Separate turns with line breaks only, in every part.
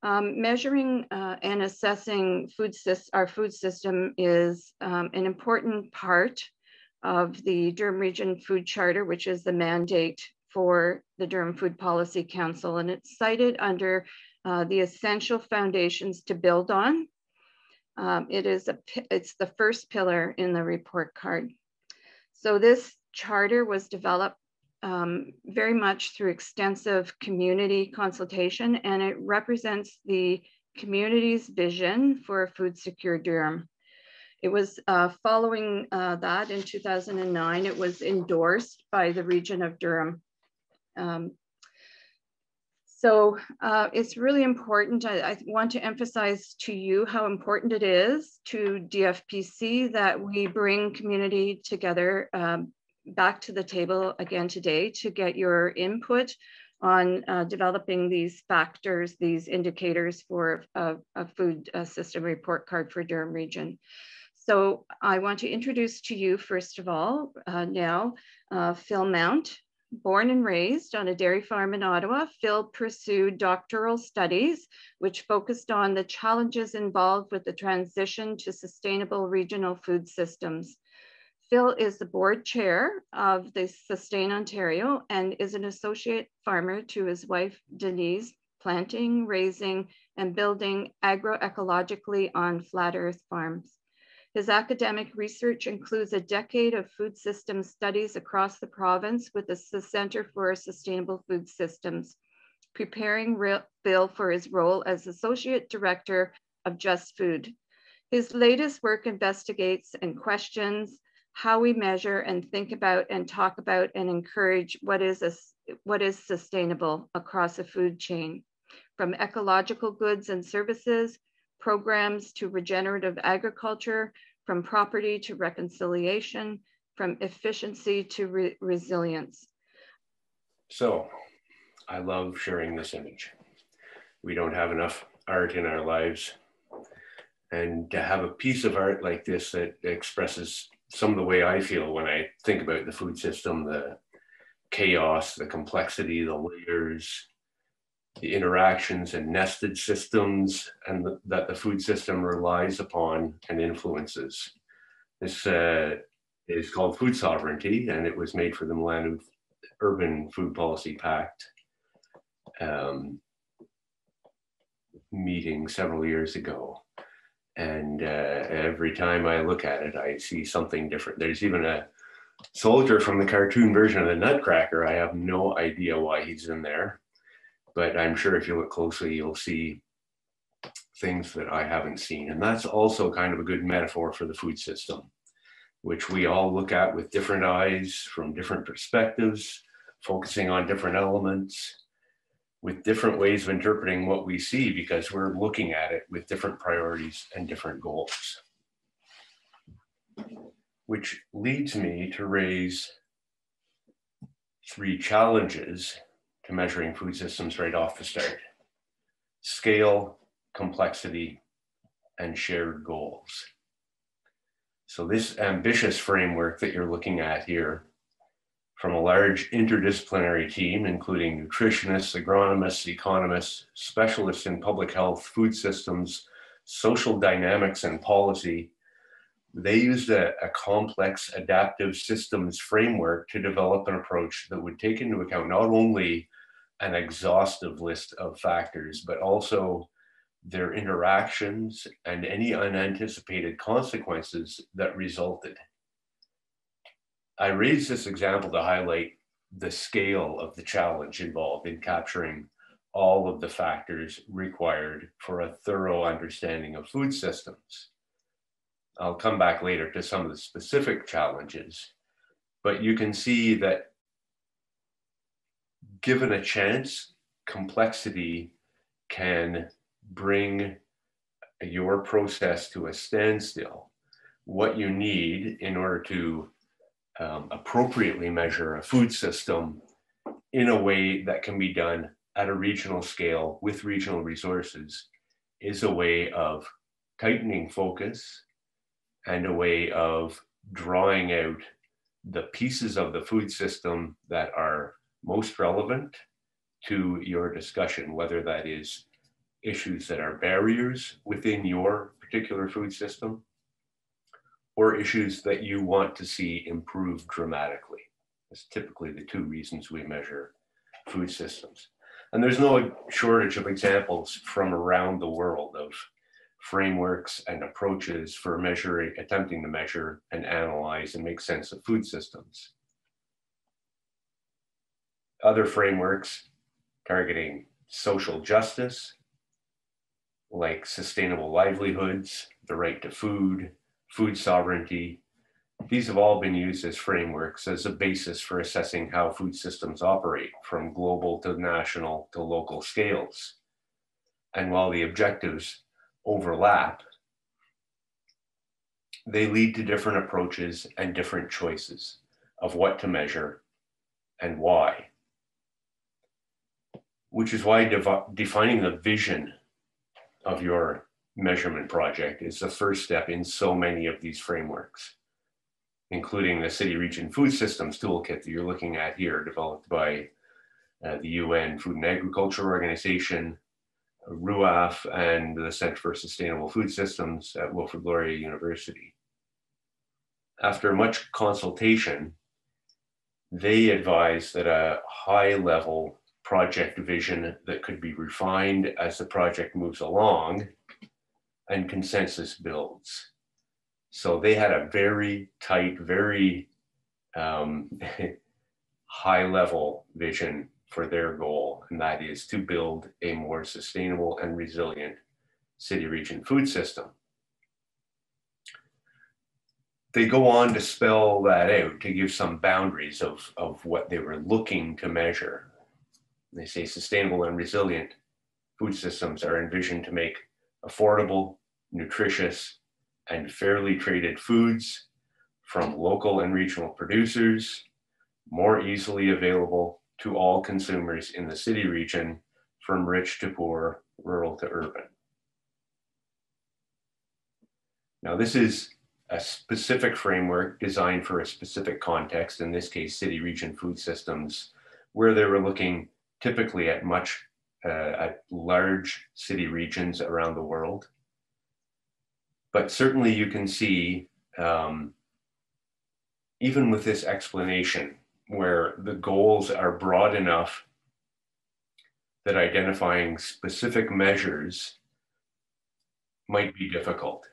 Measuring and assessing our food system is an important part of the Durham Region Food Charter, which is the mandate for the Durham Food Policy Council. And it's cited under the essential foundations to build on. It's the first pillar in the report card. So this charter was developed very much through extensive community consultation, and it represents the community's vision for a food secure Durham. It was following that in 2009, it was endorsed by the region of Durham. So it's really important. I want to emphasize to you how important it is to DFPC that we bring community together back to the table again today to get your input on developing these factors, these indicators for a food system report card for Durham Region. So I want to introduce to you, first of all, now, Phil Mount. Born and raised on a dairy farm in Ottawa, Phil pursued doctoral studies, which focused on the challenges involved with the transition to sustainable regional food systems. Phil is the board chair of the Sustain Ontario and is an associate farmer to his wife, Denise, planting, raising, and building agroecologically on flat earth farms. His academic research includes a decade of food system studies across the province with the Center for Sustainable Food Systems, preparing Phil for his role as Associate Director of Just Food. His latest work investigates and questions how we measure and think about and talk about and encourage what is sustainable across a food chain, from ecological goods and services, programs to regenerative agriculture, from property to reconciliation, from efficiency to resilience.
So I love sharing this image. We don't have enough art in our lives. And to have a piece of art like this that expresses some of the way I feel when I think about the food system, the chaos, the complexity, the layers, the interactions and nested systems and that the food system relies upon and influences. This is called Food Sovereignty, and it was made for the Milan Urban Food Policy Pact meeting several years ago. And every time I look at it, I see something different. There's even a soldier from the cartoon version of the Nutcracker. I have no idea why he's in there. But I'm sure if you look closely, you'll see things that I haven't seen. And that's also kind of a good metaphor for the food system, which we all look at with different eyes from different perspectives, focusing on different elements, with different ways of interpreting what we see because we're looking at it with different priorities and different goals. Which leads me to raise 3 challenges to measuring food systems right off the start: scale, complexity, and shared goals. So this ambitious framework that you're looking at here, from a large interdisciplinary team, including nutritionists, agronomists, economists, specialists in public health, food systems, social dynamics, and policy, they used a complex adaptive systems framework to develop an approach that would take into account not only an exhaustive list of factors, but also their interactions and any unanticipated consequences that resulted. I raise this example to highlight the scale of the challenge involved in capturing all of the factors required for a thorough understanding of food systems. I'll come back later to some of the specific challenges, but you can see that given a chance, complexity can bring your process to a standstill. What you need in order to appropriately measure a food system in a way that can be done at a regional scale with regional resources is a way of tightening focus and a way of drawing out the pieces of the food system that are most relevant to your discussion, whether that is issues that are barriers within your particular food system, or issues that you want to see improve dramatically. That's typically the two reasons we measure food systems. And there's no shortage of examples from around the world of frameworks and approaches for attempting to measure and analyze and make sense of food systems. Other frameworks targeting social justice, like sustainable livelihoods, the right to food, food sovereignty. These have all been used as frameworks as a basis for assessing how food systems operate from global to national to local scales. And while the objectives overlap, they lead to different approaches and different choices of what to measure and why. Which is why defining the vision of your measurement project is the first step in so many of these frameworks, including the City Region Food Systems Toolkit that you're looking at here, developed by the UN Food and Agriculture Organization, RUAF, and the Center for Sustainable Food Systems at Wilfrid Laurier University. After much consultation, they advise that a high-level project vision that could be refined as the project moves along and consensus builds. So they had a very tight, very high-level vision for their goal, and that is to build a more sustainable and resilient city region food system. They go on to spell that out, to give some boundaries of what they were looking to measure. They say sustainable and resilient food systems are envisioned to make affordable, nutritious, and fairly traded foods from local and regional producers, more easily available to all consumers in the city region, from rich to poor, rural to urban. Now, this is a specific framework designed for a specific context, in this case, city region food systems, where they were looking typically at large city regions around the world. But certainly you can see, even with this explanation, where the goals are broad enough that identifying specific measures might be difficult.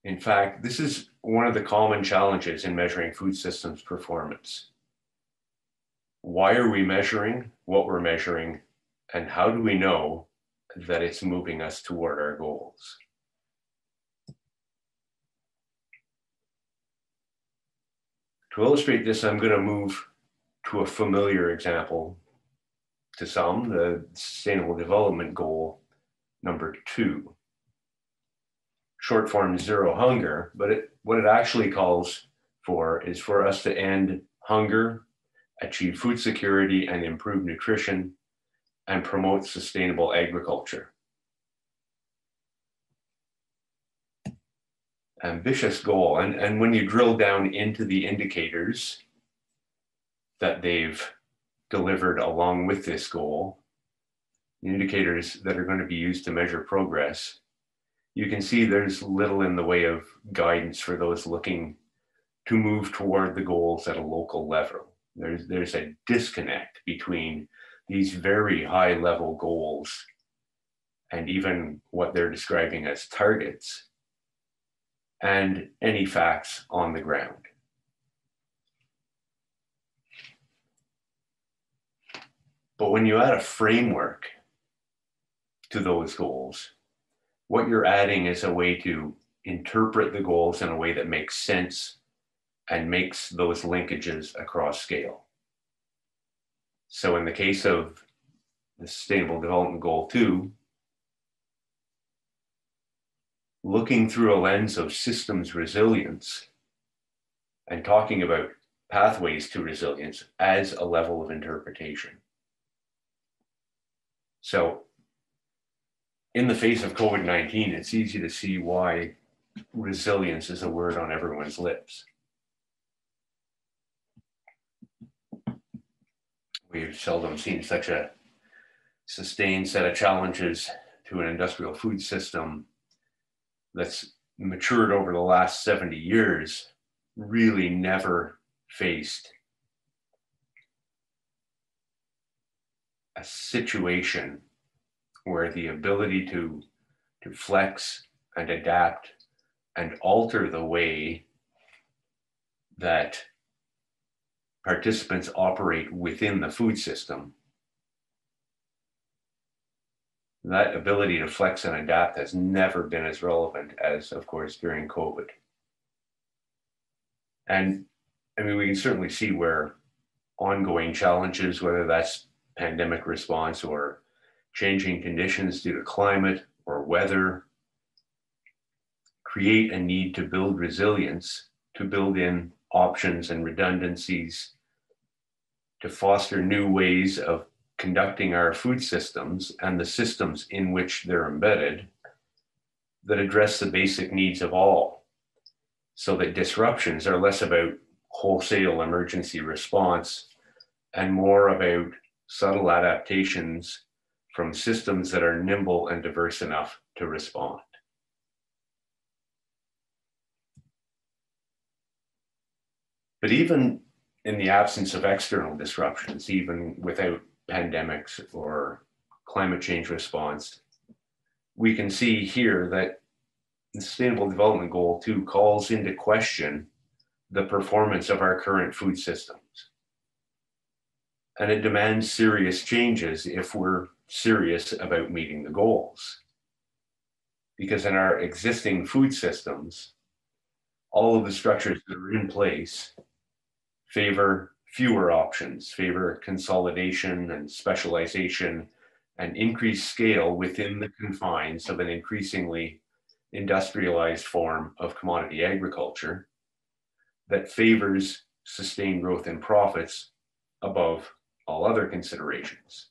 In fact, this is one of the common challenges in measuring food systems performance. Why are we measuring what we're measuring, and how do we know that it's moving us toward our goals? To illustrate this, I'm going to move to a familiar example to some, the Sustainable Development Goal number 2. Short form Zero Hunger, but what it actually calls for is for us to end hunger, achieve food security and improve nutrition, and promote sustainable agriculture. Ambitious goal, and when you drill down into the indicators that they've delivered along with this goal, the indicators that are going to be used to measure progress, you can see there's little in the way of guidance for those looking to move toward the goals at a local level. There's a disconnect between these very high level goals and even what they're describing as targets and any facts on the ground. But when you add a framework to those goals, what you're adding is a way to interpret the goals in a way that makes sense and makes those linkages across scale. So in the case of the Sustainable Development Goal 2, looking through a lens of systems resilience and talking about pathways to resilience adds a level of interpretation. So in the face of COVID-19, it's easy to see why resilience is a word on everyone's lips. We've seldom seen such a sustained set of challenges to an industrial food system that's matured over the last 70 years really never faced a situation where the ability to flex and adapt and alter the way that participants operate within the food system, that ability to flex and adapt has never been as relevant as, of course, during COVID. And I mean, we can certainly see where ongoing challenges, whether that's pandemic response or changing conditions due to climate or weather, create a need to build resilience, to build in options and redundancies, to foster new ways of conducting our food systems and the systems in which they're embedded that address the basic needs of all, so that disruptions are less about wholesale emergency response and more about subtle adaptations from systems that are nimble and diverse enough to respond. But even in the absence of external disruptions, even without pandemics or climate change response, we can see here that the Sustainable Development Goal 2 calls into question the performance of our current food systems. And it demands serious changes if we're serious about meeting the goals. Because in our existing food systems, all of the structures that are in place favor fewer options, favor consolidation and specialization and increased scale within the confines of an increasingly industrialized form of commodity agriculture that favors sustained growth in profits above all other considerations.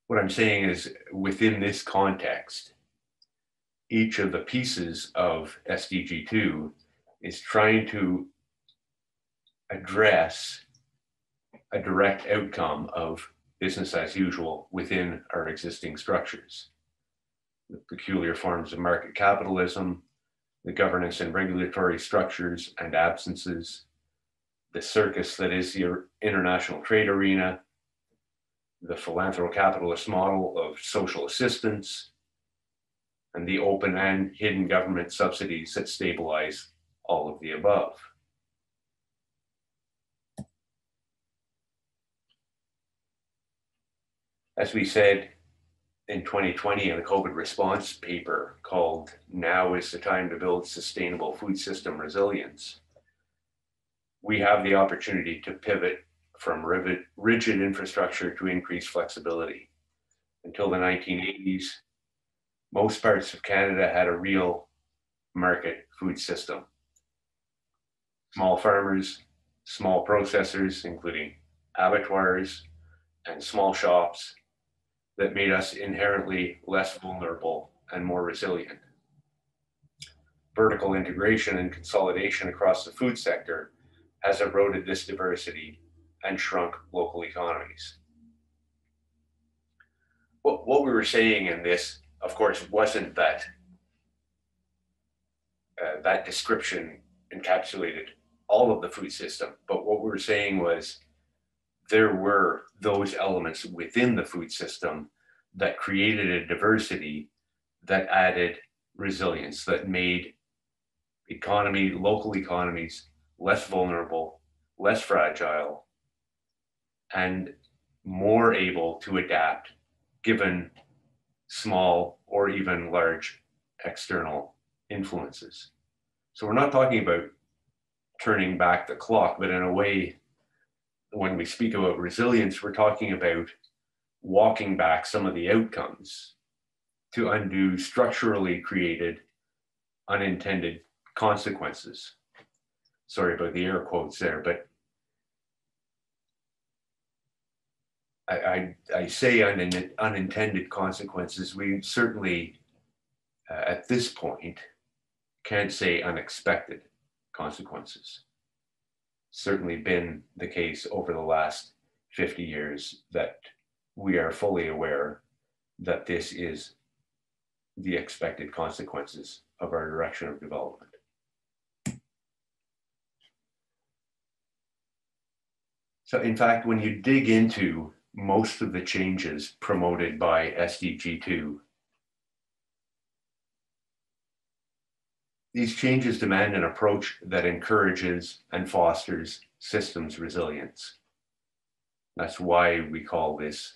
What I'm saying is, within this context, each of the pieces of SDG 2 is trying to address a direct outcome of business as usual within our existing structures. The peculiar forms of market capitalism, the governance and regulatory structures and absences, the circus that is the international trade arena, the philanthro-capitalist model of social assistance, and the open and hidden government subsidies that stabilize all of the above. As we said in 2020 in a COVID response paper called "Now is the Time to Build Sustainable Food System Resilience," we have the opportunity to pivot from rigid infrastructure to increased flexibility. Until the 1980s, most parts of Canada had a real market food system. Small farmers, small processors, including abattoirs and small shops, that made us inherently less vulnerable and more resilient. Vertical integration and consolidation across the food sector has eroded this diversity and shrunk local economies. What we were saying in this, of course, wasn't that that description encapsulated all of the food system, but what we were saying was there were those elements within the food system that created a diversity that added resilience, that made local economies less vulnerable, less fragile, and more able to adapt given small or even large external influences. So we're not talking about turning back the clock, but in a way, when we speak about resilience, we're talking about walking back some of the outcomes to undo structurally created unintended consequences. Sorry about the air quotes there, but I say unintended consequences. We certainly, at this point, can't say unexpected consequences. Certainly been the case over the last 50 years that we are fully aware that this is the expected consequences of our direction of development. So in fact, when you dig into most of the changes promoted by SDG 2, these changes demand an approach that encourages and fosters systems resilience. That's why we call this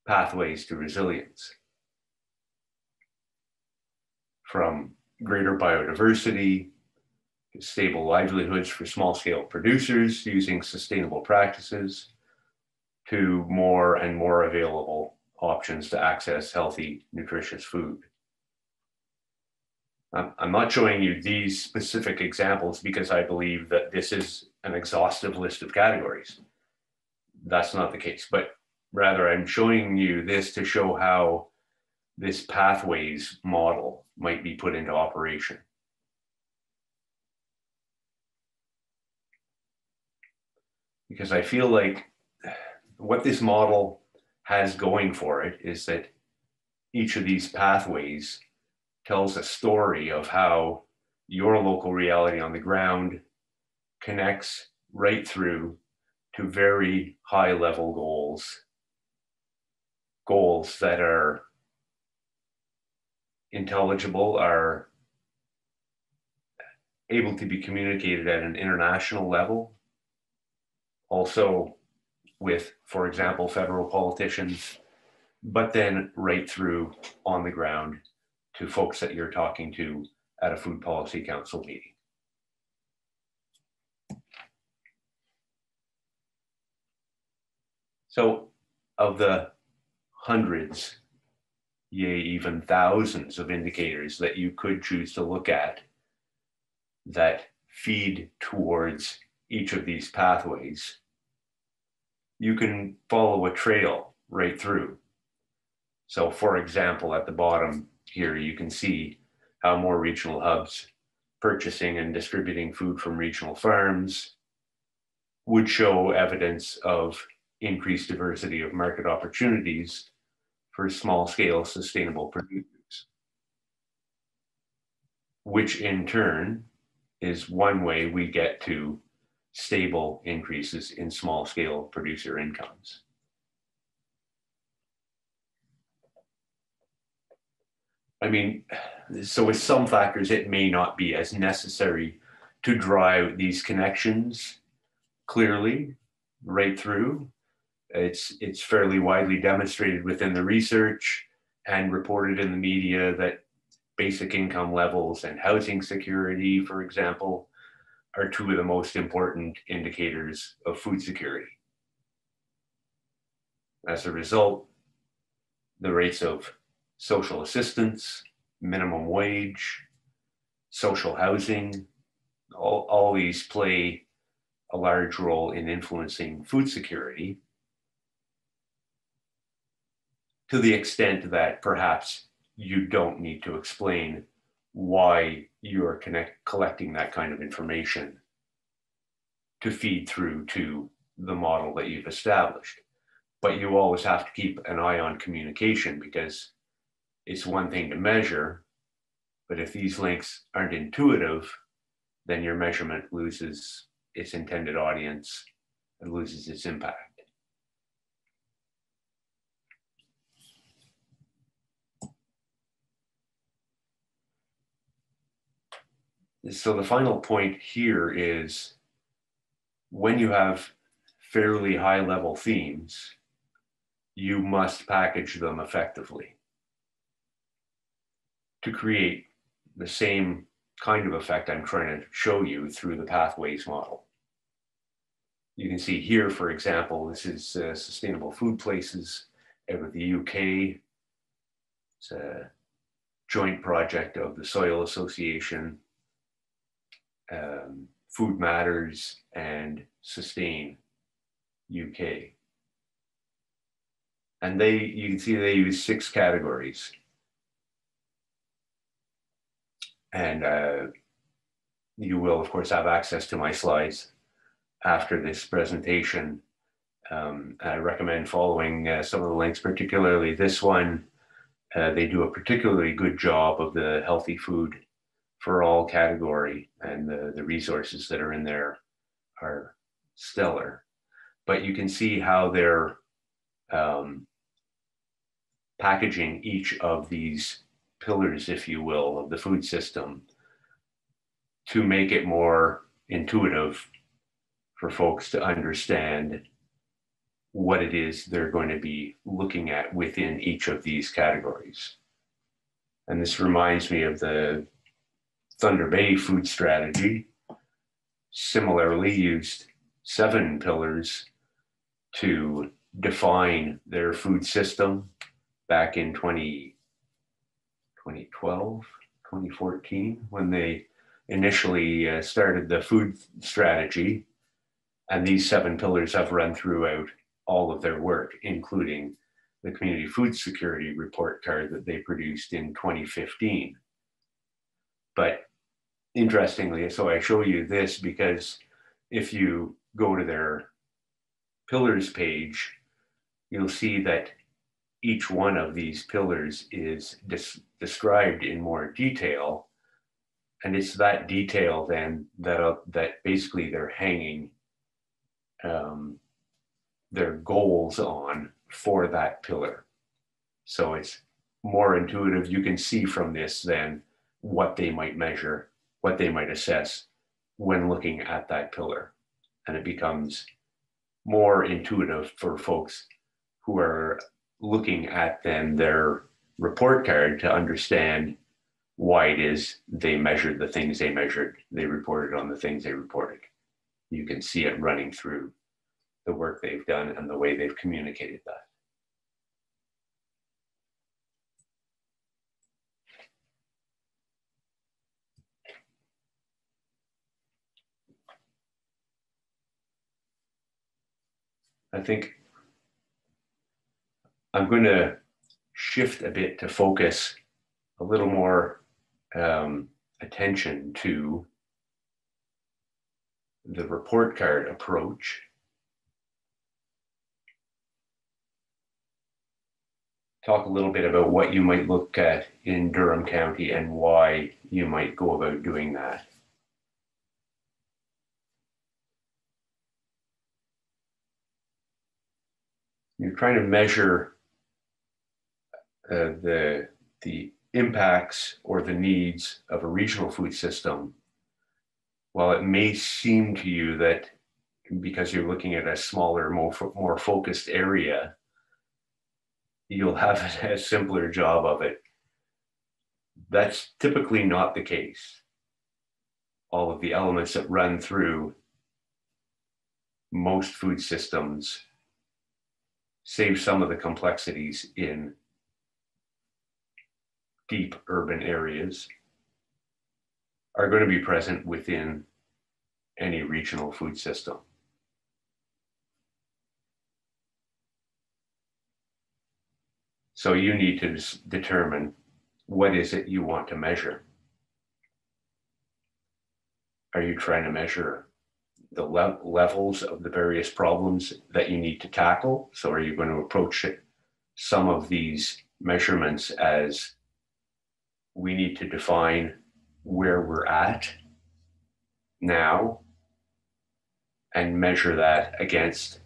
pathways to resilience. From greater biodiversity, stable livelihoods for small-scale producers using sustainable practices, to more and more available options to access healthy, nutritious food. I'm not showing you these specific examples because I believe that this is an exhaustive list of categories. That's not the case, but rather I'm showing you this to show how this pathways model might be put into operation. Because I feel like what this model has going for it is that each of these pathways tells a story of how your local reality on the ground connects right through to very high level goals that are intelligible, are able to be communicated at an international level, also with, for example, federal politicians, but then right through on the ground to folks that you're talking to at a Food Policy Council meeting. So of the hundreds, yea, even thousands of indicators that you could choose to look at that feed towards each of these pathways, you can follow a trail right through. So for example, at the bottom here, you can see how more regional hubs purchasing and distributing food from regional farms would show evidence of increased diversity of market opportunities for small-scale sustainable producers, which in turn is one way we get to stable increases in small-scale producer incomes. I mean, so with some factors, it may not be as necessary to drive these connections clearly right through. It's fairly widely demonstrated within the research and reported in the media that basic income levels and housing security, for example, are two of the most important indicators of food security. As a result, the rates of social assistance, minimum wage, social housing, all these play a large role in influencing food security, to the extent that perhaps you don't need to explain why you're collecting that kind of information to feed through to the model that you've established. But you always have to keep an eye on communication, because it's one thing to measure, but if these links aren't intuitive, then your measurement loses its intended audience and loses its impact. So the final point here is, when you have fairly high level themes, you must package them effectively to create the same kind of effect I'm trying to show you through the pathways model. You can see here, for example, this is Sustainable Food Places out of the UK. It's a joint project of the Soil Association, Food Matters, and Sustain UK. And you can see they use 6 categories. And you will, of course, have access to my slides after this presentation I recommend following some of the links, particularly this one. They do a particularly good job of the healthy food for all category, and the resources that are in there are stellar. But you can see how they're packaging each of these pillars, if you will, of the food system to make it more intuitive for folks to understand what it is they're going to be looking at within each of these categories. And this reminds me of the Thunder Bay food strategy. Similarly used 7 pillars to define their food system back in 2012, 2014, when they initially started the food strategy. And these 7 pillars have run throughout all of their work, including the Community Food Security Report Card that they produced in 2015. But interestingly, so I show you this because if you go to their pillars page, you'll see that each one of these pillars is described in more detail. And it's that detail then that basically they're hanging their goals on for that pillar. So it's more intuitive. You can see from this then what they might measure, what they might assess when looking at that pillar. And it becomes more intuitive for folks who are looking at then their report card to understand why it is they measured the things they measured, they reported on the things they reported. You can see it running through the work they've done and the way they've communicated that. I think I'm going to shift a bit to focus a little more attention to the report card approach. Talk a little bit about what you might look at in Durham County and why you might go about doing that. You're trying to measure the impacts or the needs of a regional food system. While it may seem to you that because you're looking at a smaller, more focused area, you'll have a simpler job of it. That's typically not the case. All of the elements that run through most food systems save some of the complexities in deep urban areas are going to be present within any regional food system. So you need to determine what is it you want to measure. Are you trying to measure the levels of the various problems that you need to tackle? So are you going to approach some of these measurements as we need to define where we're at now and measure that against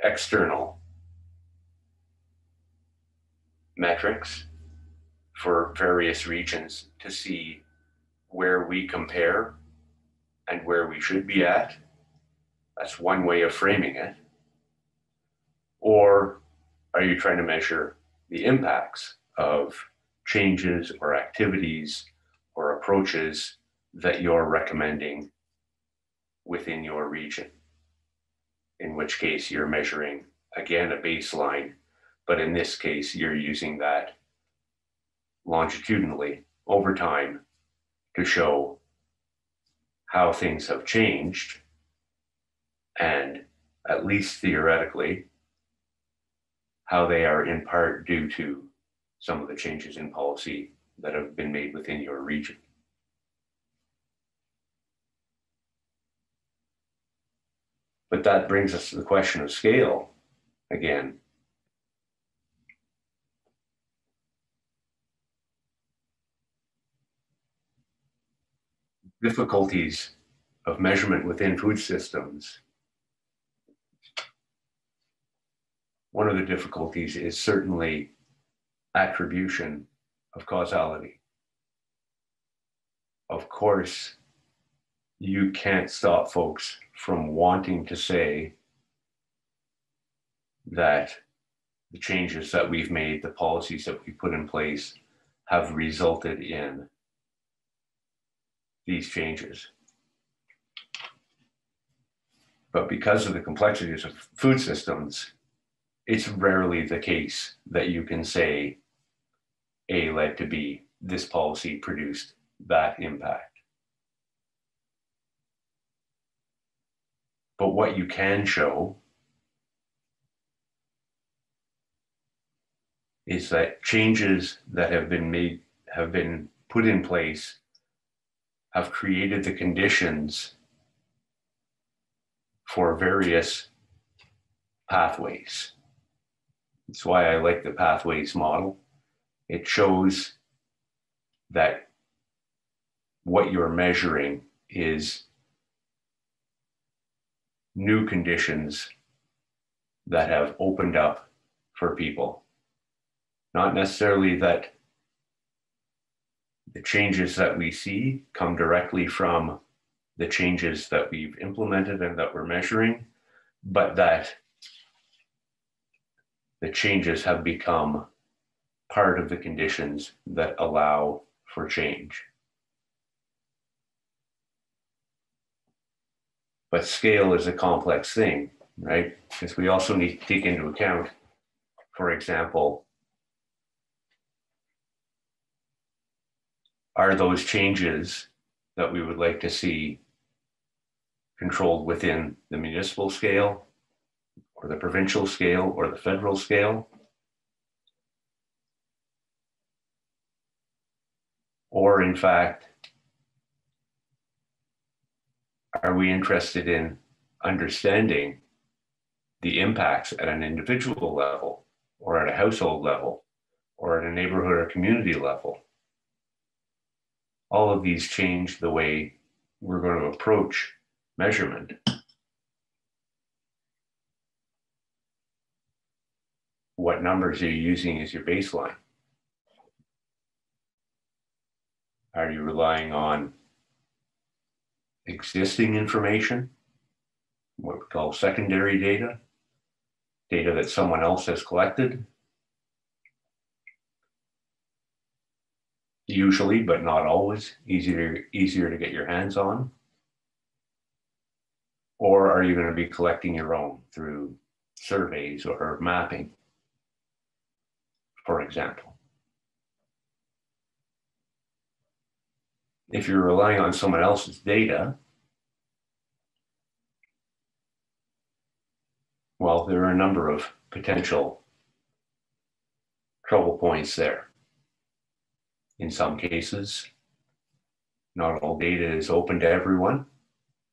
external metrics for various regions to see where we compare and where we should be at? That's one way of framing it. Or are you trying to measure the impacts of changes or activities or approaches that you're recommending within your region? In which case you're measuring, again, a baseline, but in this case, you're using that longitudinally over time to show how things have changed, and at least theoretically, how they are in part due to some of the changes in policy that have been made within your region. But that brings us to the question of scale again. Difficulties of measurement within food systems. One of the difficulties is certainly attribution of causality. Of course, you can't stop folks from wanting to say that the changes that we've made, the policies that we put in place, have resulted in these changes. But because of the complexities of food systems, it's rarely the case that you can say A led to B, this policy produced that impact. But what you can show is that changes that have been put in place, have created the conditions for various pathways. That's why I like the pathways model. It shows that what you're measuring is new conditions that have opened up for people. Not necessarily that the changes that we see come directly from the changes that we've implemented and that we're measuring, but that the changes have become part of the conditions that allow for change. But scale is a complex thing, right? Because we also need to take into account, for example, are those changes that we would like to see controlled within the municipal scale, or the provincial scale, or the federal scale? Or in fact, are we interested in understanding the impacts at an individual level, or at a household level, or at a neighborhood or community level? All of these change the way we're going to approach measurement. What numbers are you using as your baseline? Are you relying on existing information, what we call secondary data, data that someone else has collected? Usually, but not always, easier to get your hands on. Or are you going to be collecting your own through surveys or mapping, for example? If you're relying on someone else's data, well, there are a number of potential trouble points there. In some cases, not all data is open to everyone.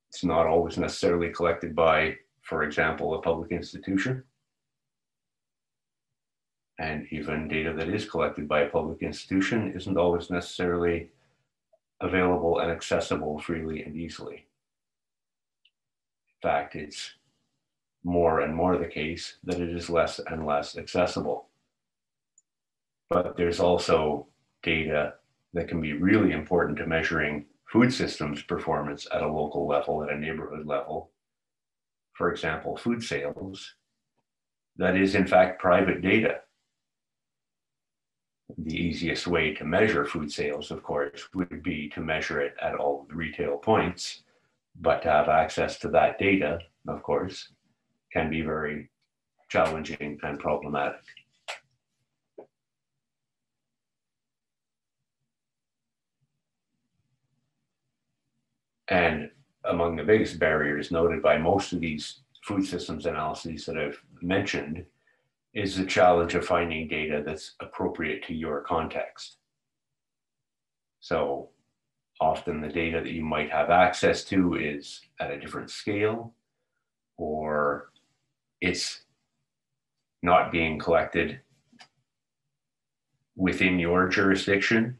It's not always necessarily collected by, for example, a public institution. And even data that is collected by a public institution isn't always necessarily available and accessible freely and easily. In fact, it's more and more the case that it is less and less accessible. But there's also data that can be really important to measuring food systems performance at a local level, at a neighborhood level. For example, food sales, that is in fact private data. The easiest way to measure food sales, of course, would be to measure it at all the retail points, but to have access to that data, of course, can be very challenging and problematic. And among the biggest barriers noted by most of these food systems analyses that I've mentioned is the challenge of finding data that's appropriate to your context. So often the data that you might have access to is at a different scale, or it's not being collected within your jurisdiction,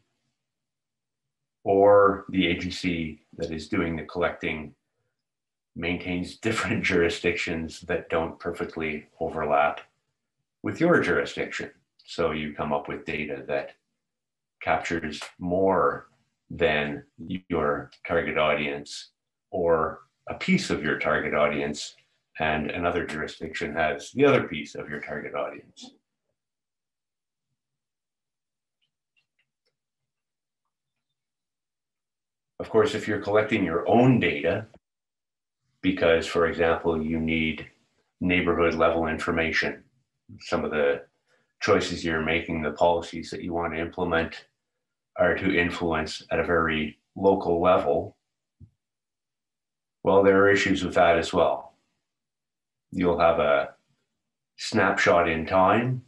or the agency that is doing the collecting maintains different jurisdictions that don't perfectly overlap with your jurisdiction. So you come up with data that captures more than your target audience or a piece of your target audience, and another jurisdiction has the other piece of your target audience. Of course, if you're collecting your own data, because, for example, you need neighborhood level information, some of the choices you're making, the policies that you want to implement are to influence at a very local level. Well, there are issues with that as well. You'll have a snapshot in time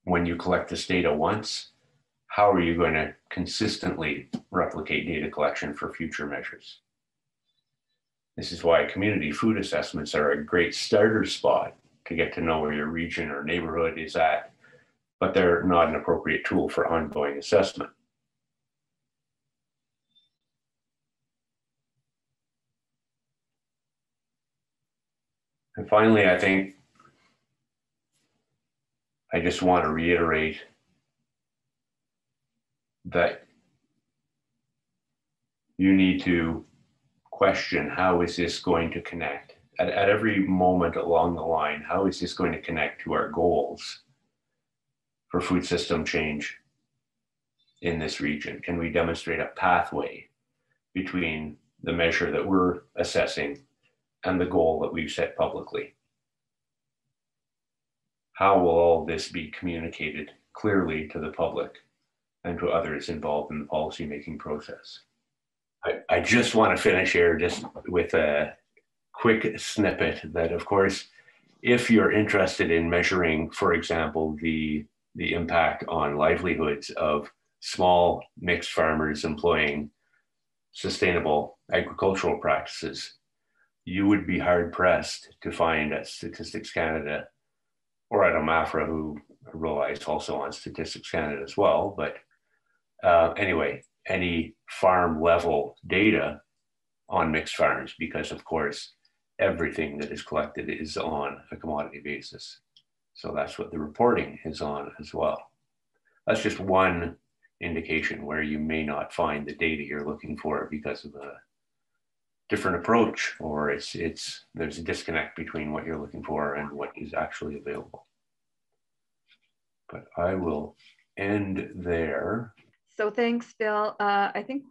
when you collect this data once. How are you going to consistently replicate data collection for future measures? This is why community food assessments are a great starter spot to get to know where your region or neighborhood is at, but they're not an appropriate tool for ongoing assessment. And finally, I think I just want to reiterate that you need to question, how is this going to connect? At every moment along the line, how is this going to connect to our goals for food system change in this region? Can we demonstrate a pathway between the measure that we're assessing and the goal that we've set publicly? How will all this be communicated clearly to the public and to others involved in the policymaking process? I just want to finish here just with a quick snippet that, of course, if you're interested in measuring, for example, the impact on livelihoods of small mixed farmers employing sustainable agricultural practices, you would be hard pressed to find at Statistics Canada or at OMAFRA, who relies also on Statistics Canada as well. But anyway, any farm level data on mixed farms, because of course, everything that is collected is on a commodity basis. So that's what the reporting is on as well. That's just one indication where you may not find the data you're looking for because of a different approach, or there's a disconnect between what you're looking for and what is actually available. But I will end there.
So thanks, Phil. I think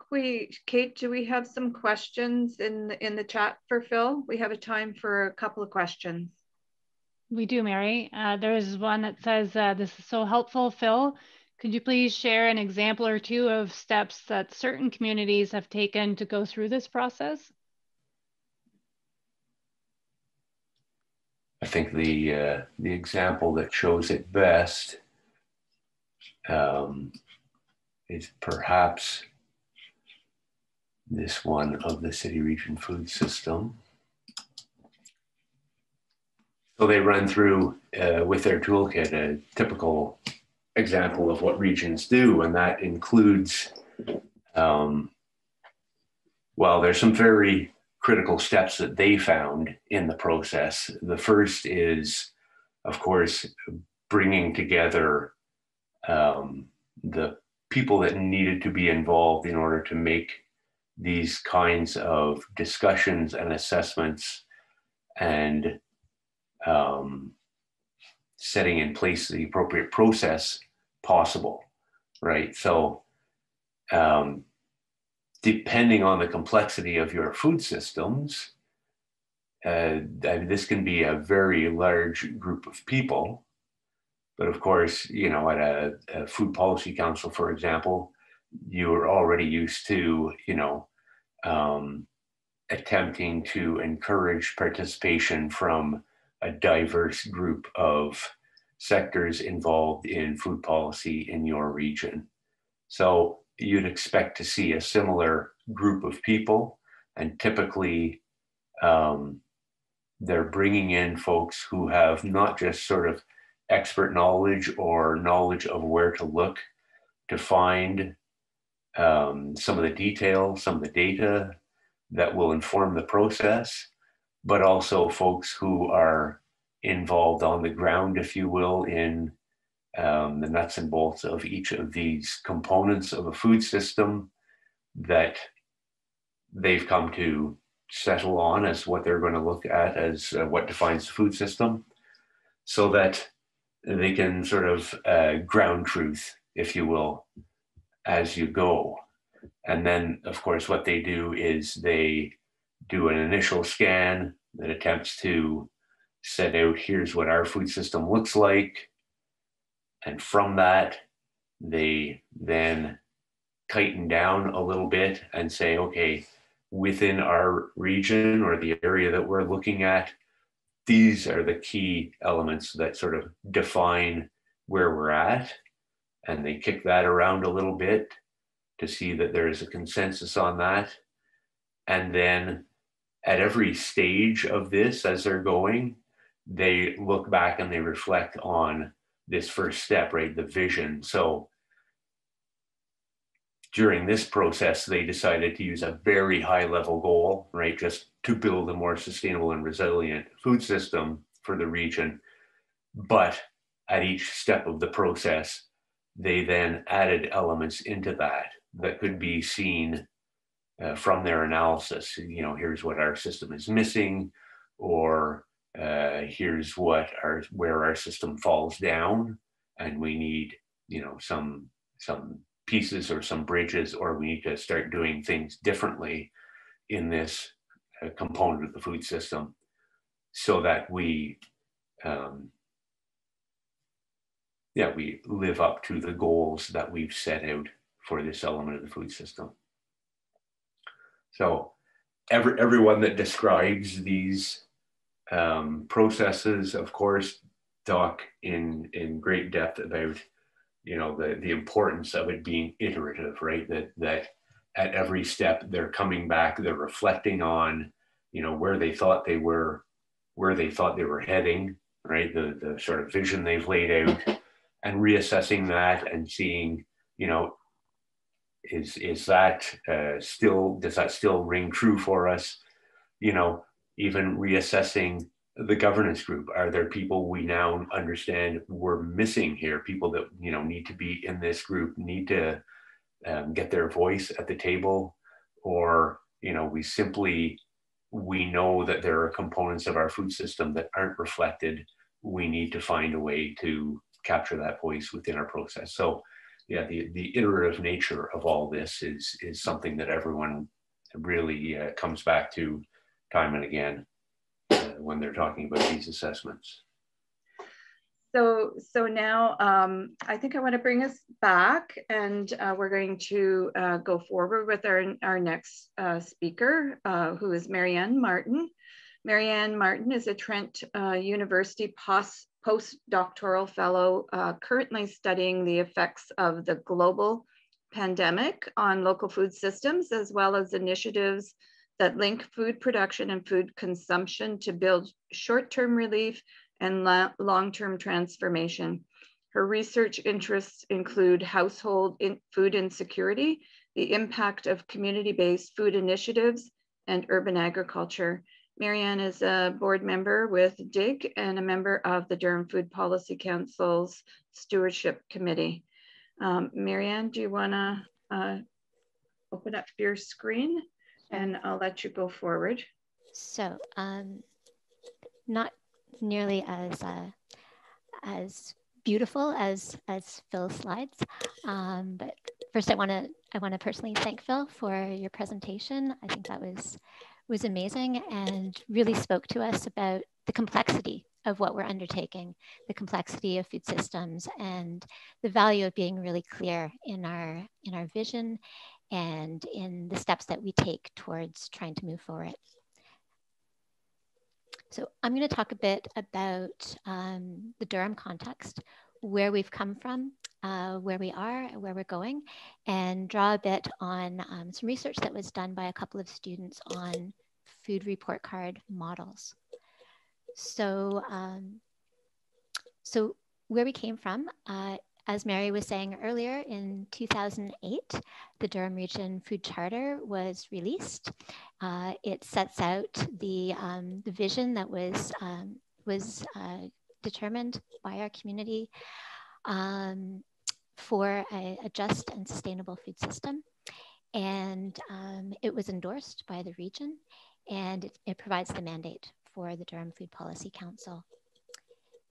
Kate, do we have some questions in the chat for Phil? We have a time for a couple of questions.
We do, Mary. There is one that says, this is so helpful, Phil. Could you please share an example or two of steps that certain communities have taken to go through this process?
I think the example that shows it best is perhaps this one of the city region food system. So they run through with their toolkit a typical example of what regions do, and that includes, well, there's some very critical steps that they found in the process. The first is, of course, bringing together the people that needed to be involved in order to make these kinds of discussions and assessments and setting in place the appropriate process possible, right? So depending on the complexity of your food systems, this can be a very large group of people. But of course, you know, at a food policy council, for example, you're already used to, you know, attempting to encourage participation from a diverse group of sectors involved in food policy in your region. So you'd expect to see a similar group of people, and typically they're bringing in folks who have not just sort of expert knowledge or knowledge of where to look to find some of the detail, some of the data that will inform the process, but also folks who are involved on the ground, if you will, in the nuts and bolts of each of these components of a food system that they've come to settle on as what they're going to look at as what defines the food system, so that they can sort of ground truth, if you will, as you go. And then, of course, what they do is they do an initial scan that attempts to set out, here's what our food system looks like. And from that, they then tighten down a little bit and say, okay, within our region or the area that we're looking at, these are the key elements that sort of define where we're at. And they kick that around a little bit to see that there is a consensus on that. And then at every stage of this, as they're going, they look back and they reflect on this first step, right? The vision. So during this process, they decided to use a very high level goal, right? Just to build a more sustainable and resilient food system for the region. But at each step of the process, they then added elements into that could be seen from their analysis. You know, here's what our system is missing, or here's what where our system falls down, and we need, you know, some pieces or some bridges, or we need to start doing things differently in this component of the food system, so that we we live up to the goals that we've set out for this element of the food system. So everyone that describes these processes, of course, talk in great depth about, you know, the importance of it being iterative, right? That at every step they're coming back, they're reflecting on, you know, where they thought they were heading, right? The sort of vision they've laid out, and reassessing that and seeing, you know, does that still ring true for us? You know, even reassessing the governance group. Are there people we now understand we're missing here? People that, you know, need to be in this group, need to get their voice at the table, or, you know, we know that there are components of our food system that aren't reflected. We need to find a way to capture that voice within our process. So yeah, the iterative nature of all this is something that everyone really comes back to time and again when they're talking about these assessments.
So now I think I want to bring us back, and we're going to go forward with our next speaker, who is Marianne Martin. Marianne Martin is a Trent University postdoctoral fellow currently studying the effects of the global pandemic on local food systems, as well as initiatives that link food production and food consumption to build short-term relief and long-term transformation. Her research interests include household food insecurity, the impact of community-based food initiatives, and urban agriculture. Marianne is a board member with DIG and a member of the Durham Food Policy Council's Stewardship Committee. Marianne, do you want to open up your screen, and I'll let you go forward.
So not nearly as beautiful as Phil's slides, but first I want to personally thank Phil for your presentation. I think that was amazing and really spoke to us about the complexity of what we're undertaking, the complexity of food systems, and the value of being really clear in our vision and in the steps that we take towards trying to move forward. So I'm going to talk a bit about the Durham context, where we've come from, where we are, where we're going, and draw a bit on some research that was done by a couple of students on food report card models. So, so where we came from, as Mary was saying earlier, in 2008, the Durham Region Food Charter was released. It sets out the vision that was determined by our community for a just and sustainable food system. And it was endorsed by the region, and it provides the mandate for the Durham Food Policy Council.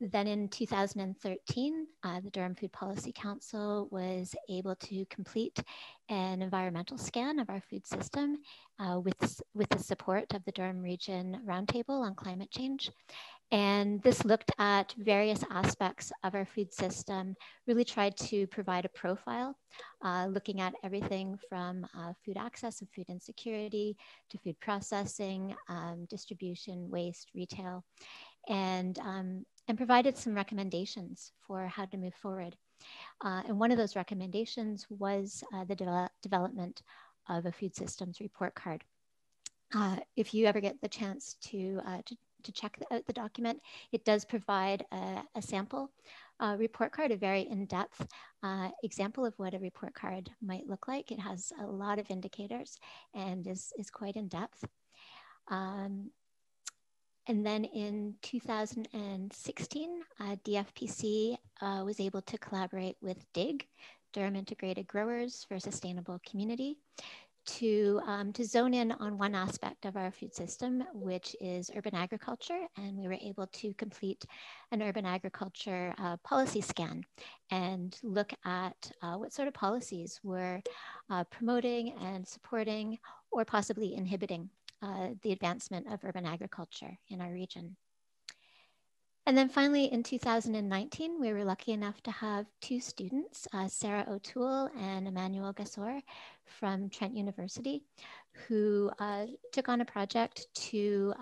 Then in 2013, the Durham Food Policy Council was able to complete an environmental scan of our food system with the support of the Durham Region Roundtable on Climate Change. And this looked at various aspects of our food system, really tried to provide a profile, looking at everything from food access and food insecurity to food processing, distribution, waste, retail, and provided some recommendations for how to move forward. And one of those recommendations was the development of a food systems report card. If you ever get the chance to check out the document, it does provide a sample report card, a very in-depth example of what a report card might look like. It has a lot of indicators and is quite in-depth. And then in 2016, DFPC was able to collaborate with DIG, Durham Integrated Growers for a Sustainable Community, to zone in on one aspect of our food system, which is urban agriculture. And we were able to complete an urban agriculture policy scan and look at what sort of policies were promoting and supporting or possibly inhibiting the advancement of urban agriculture in our region. And then finally, in 2019, we were lucky enough to have two students, Sarah O'Toole and Emmanuel Gassor from Trent University, who took on a project to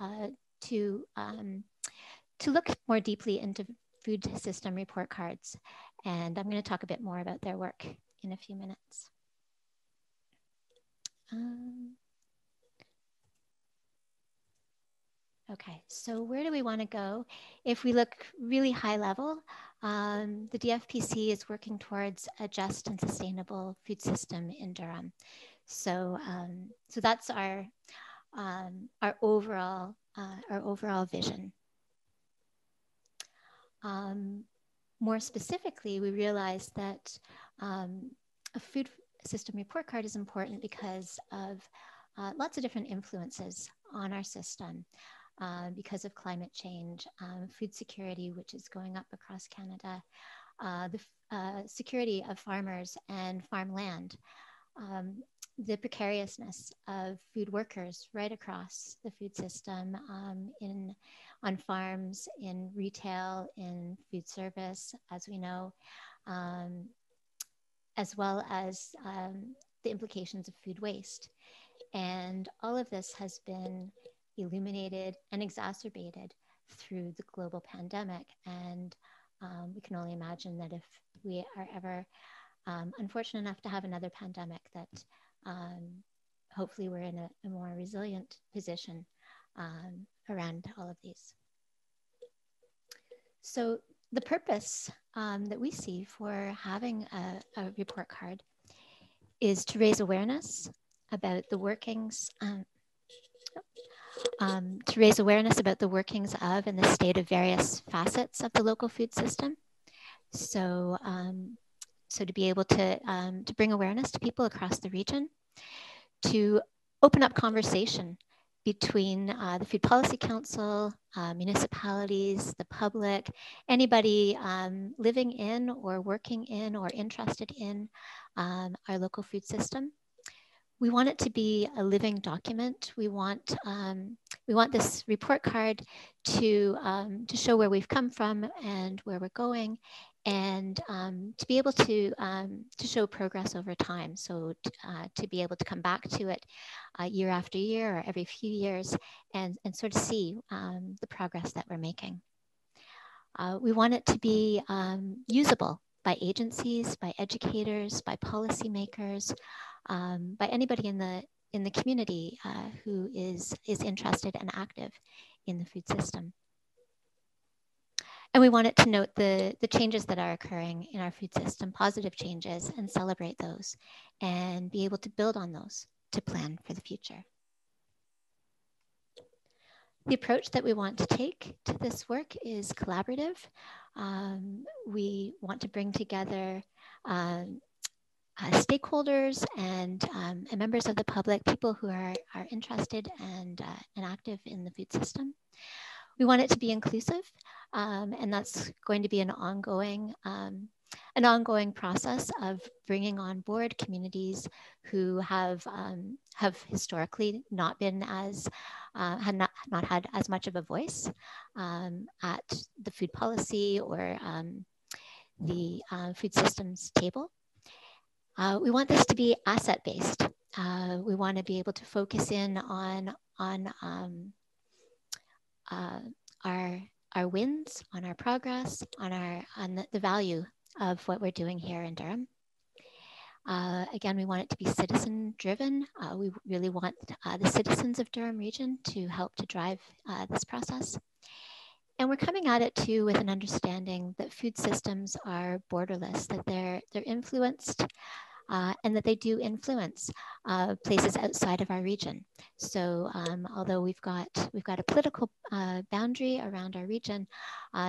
look more deeply into food system report cards. And I'm going to talk a bit more about their work in a few minutes. Okay, so where do we want to go? If we look really high level, the DFPC is working towards a just and sustainable food system in Durham. So, so that's our overall vision. More specifically, we realized that a food system report card is important because of lots of different influences on our system. Because of climate change, food security, which is going up across Canada, the security of farmers and farmland, the precariousness of food workers right across the food system, on farms, in retail, in food service, as we know, as well as the implications of food waste. And all of this has been illuminated and exacerbated through the global pandemic. And we can only imagine that if we are ever unfortunate enough to have another pandemic, that hopefully we're in a more resilient position around all of these. So the purpose that we see for having a report card is to raise awareness about the workings of and the state of various facets of the local food system. So, so to be able to bring awareness to people across the region, to open up conversation between the Food Policy Council, municipalities, the public, anybody living in or working in or interested in our local food system. We want it to be a living document. We want this report card to show where we've come from and where we're going, and to be able to show progress over time. So to be able to come back to it year after year or every few years and sort of see the progress that we're making. We want it to be usable by agencies, by educators, by policymakers, by anybody in the community who is interested and active in the food system. And we wanted to note the changes that are occurring in our food system, positive changes, and celebrate those and be able to build on those to plan for the future. The approach that we want to take to this work is collaborative. We want to bring together stakeholders and members of the public, people who are interested and active in the food system. We want it to be inclusive, and that's going to be an ongoing process of bringing on board communities who have historically not been as had not had as much of a voice at the food policy or the food systems table. We want this to be asset-based. We want to be able to focus in on our wins, on our progress, on the value of what we're doing here in Durham. Again, we want it to be citizen-driven. We really want the citizens of Durham Region to help to drive this process. And we're coming at it too with an understanding that food systems are borderless, that they're influenced and that they do influence places outside of our region. So although we've got a political boundary around our region,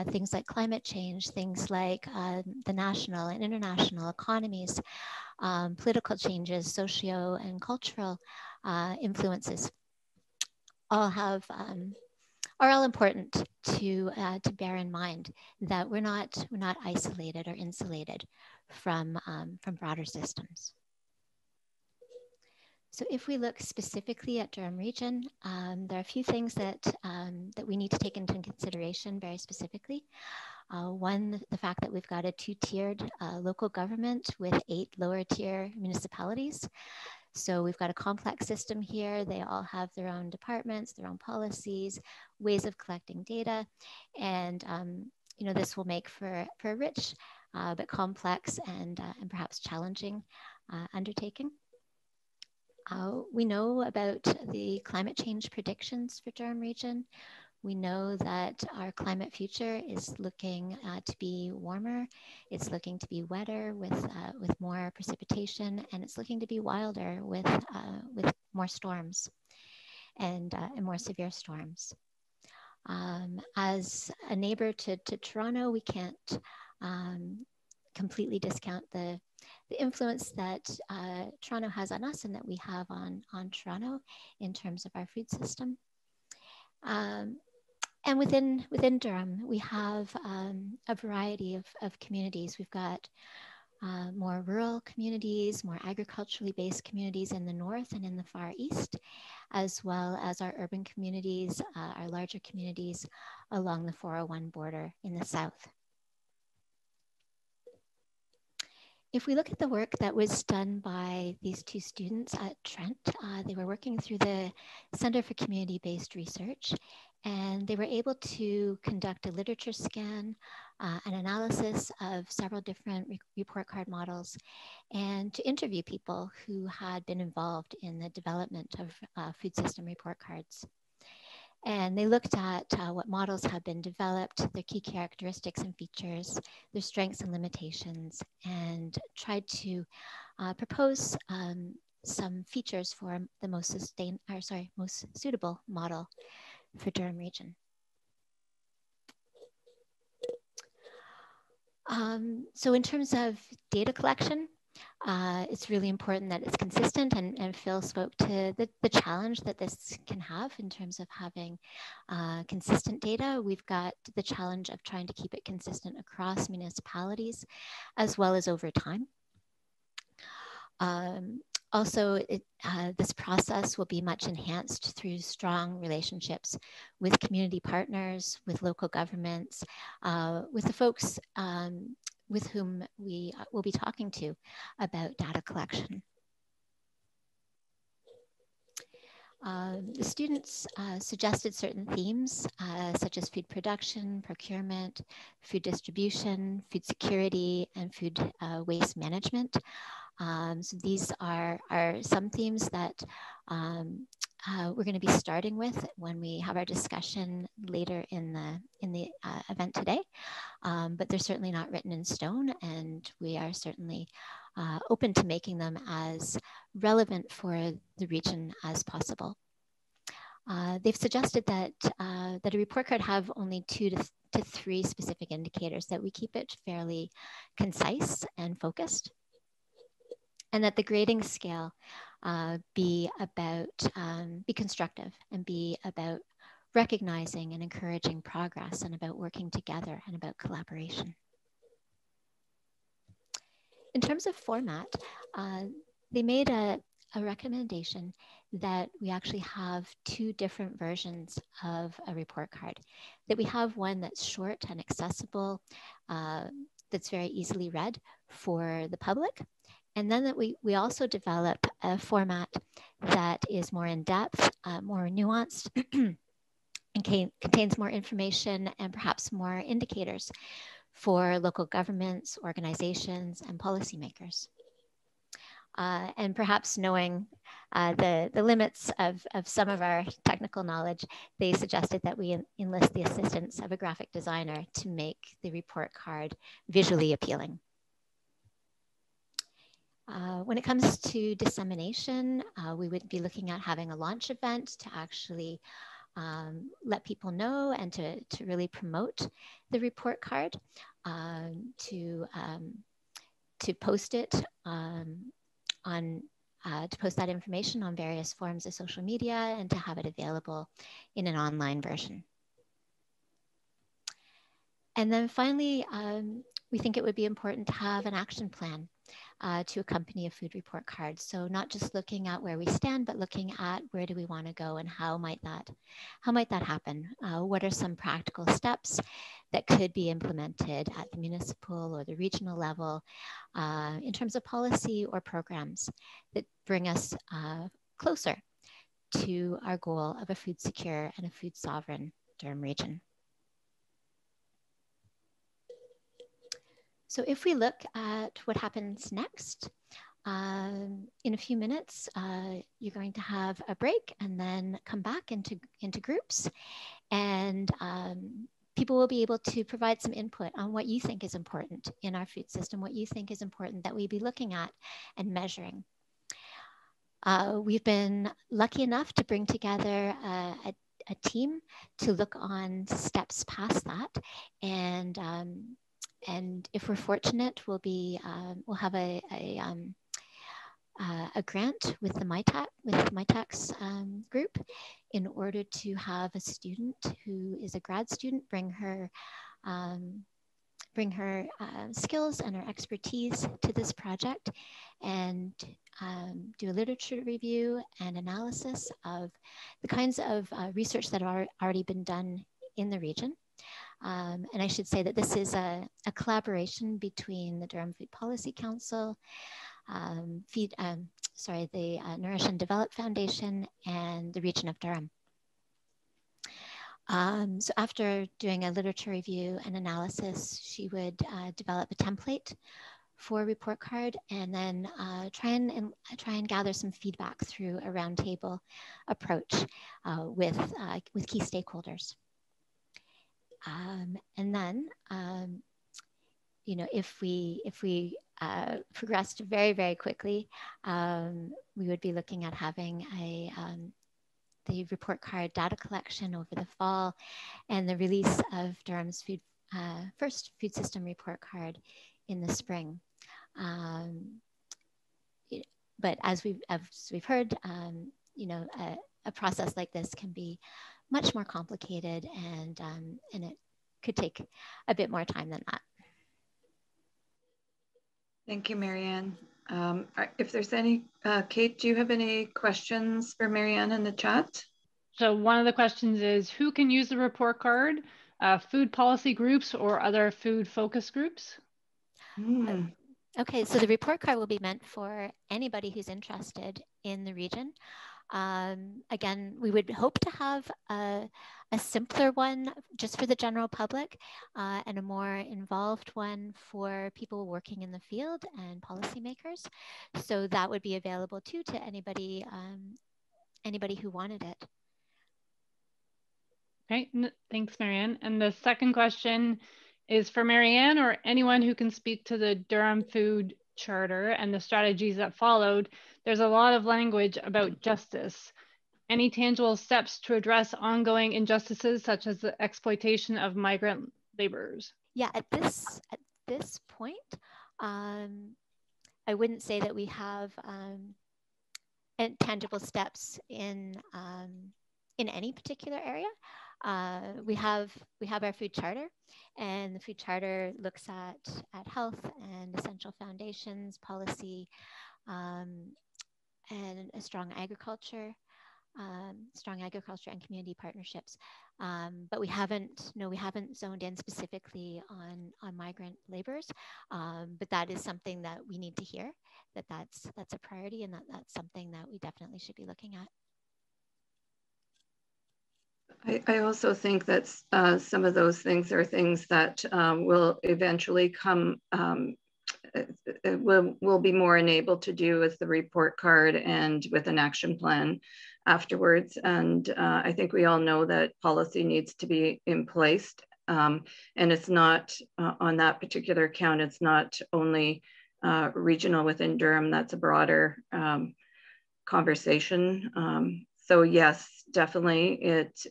things like climate change, things like the national and international economies, political changes, socio and cultural influences, are all important to bear in mind, that we're not isolated or insulated from broader systems. So if we look specifically at Durham Region, there are a few things that we need to take into consideration very specifically. One, the fact that we've got a two-tiered local government with 8 lower tier municipalities. So we've got a complex system here. They all have their own departments, their own policies, ways of collecting data. And you know, this will make for a rich but complex and perhaps challenging undertaking. We know about the climate change predictions for Durham Region. We know that our climate future is looking to be warmer. It's looking to be wetter with more precipitation, and it's looking to be wilder with more storms and more severe storms. As a neighbor to Toronto, we can't completely discount the influence that Toronto has on us and that we have on Toronto in terms of our food system. And within Durham, we have a variety of communities. We've got more rural communities, more agriculturally based communities in the north and in the far east, as well as our urban communities, our larger communities along the 401 border in the south. If we look at the work that was done by these 2 students at Trent, they were working through the Center for Community-Based Research, and they were able to conduct a literature scan, an analysis of several different report card models, and to interview people who had been involved in the development of food system report cards. And they looked at what models have been developed, their key characteristics and features, their strengths and limitations, and tried to propose some features for the most suitable model for Durham Region. So in terms of data collection, it's really important that it's consistent, and Phil spoke to the challenge that this can have in terms of having consistent data. We've got the challenge of trying to keep it consistent across municipalities as well as over time. Also, this process will be much enhanced through strong relationships with community partners, with local governments, with the folks with whom we will be talking to about data collection. The students suggested certain themes such as food production, procurement, food distribution, food security, and food waste management. So these are some themes that we're going to be starting with when we have our discussion later in the event today. But they're certainly not written in stone, and we are certainly open to making them as relevant for the region as possible. They've suggested that that a report card have only 2 to 3 specific indicators, that we keep it fairly concise and focused, and that the grading scale be constructive and be about recognizing and encouraging progress, and about working together, and about collaboration. In terms of format, they made a recommendation that we actually have 2 different versions of a report card. That we have one that's short and accessible, that's very easily read for the public. And then that we also develop a format that is more in-depth, more nuanced, and contains more information and perhaps more indicators for local governments, organizations, and policymakers. And perhaps knowing the limits of some of our technical knowledge, they suggested that we enlist the assistance of a graphic designer to make the report card visually appealing. When it comes to dissemination, we would be looking at having a launch event to actually let people know, and to really promote the report card, to post it to post that information on various forms of social media, and to have it available in an online version. And then finally, we think it would be important to have an action plan to accompany a food report card. So not just looking at where we stand, but looking at where do we want to go, and how might that happen? What are some practical steps that could be implemented at the municipal or the regional level in terms of policy or programs that bring us closer to our goal of a food secure and a food sovereign Durham region. So if we look at what happens next, in a few minutes, you're going to have a break and then come back into groups, and people will be able to provide some input on what you think is important in our food system, what you think is important that we be looking at and measuring. We've been lucky enough to bring together a team to look on steps past that, and if we're fortunate, we'll have a grant with the MyTax group, in order to have a student who is a grad student bring her skills and her expertise to this project, and do a literature review and analysis of the kinds of research that are already been done in the region. And I should say that this is a collaboration between the Durham Food Policy Council, the Nourish and Develop Foundation, and the Region of Durham. So after doing a literature review and analysis, she would develop a template for a report card, and then try and gather some feedback through a roundtable approach with key stakeholders. And then, if we progressed very, very quickly, we would be looking at having the report card data collection over the fall, and the release of Durham's first food system report card in the spring. But as we've heard, a process like this can be much more complicated, and it could take a bit more time than that.
Thank you, Marianne. If there's any, Kate, do you have any questions for Marianne in the chat?
So one of the questions is, who can use the report card? Food policy groups or other food focus groups?
Okay, so the report card will be meant for anybody who's interested in the region. Again, we would hope to have a simpler one just for the general public and a more involved one for people working in the field and policymakers. So that would be available too to anybody, anybody who wanted it.
Great, thanks, Marianne. And the second question is for Marianne or anyone who can speak to the Durham Food Charter and the strategies that followed. There's a lot of language about justice. Any tangible steps to address ongoing injustices such as the exploitation of migrant laborers?
Yeah, at this point, I wouldn't say that we have tangible steps in any particular area. We have our food charter, and the food charter looks at health and essential foundations, policy, and a strong agriculture and community partnerships. But we haven't zoned in specifically on migrant laborers. But that is something that we need to hear, that's a priority, and that's something that we definitely should be looking at.
I also think that some of those things are things that will eventually come, will be more enabled to do with the report card and with an action plan afterwards. And I think we all know that policy needs to be in place. And it's not on that particular count, it's not only regional within Durham, that's a broader conversation. So yes, definitely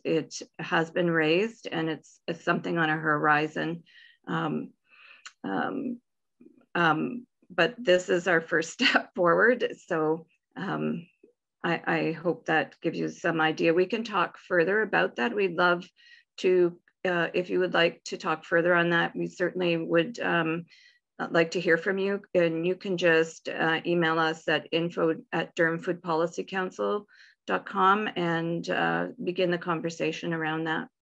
it has been raised, and it's something on a horizon. But this is our first step forward. So I hope that gives you some idea. We can talk further about that. We'd love to, if you would like to talk further on that, we certainly would like to hear from you. And you can just email us at info@durhamfoodpolicycouncil.com and begin the conversation around that.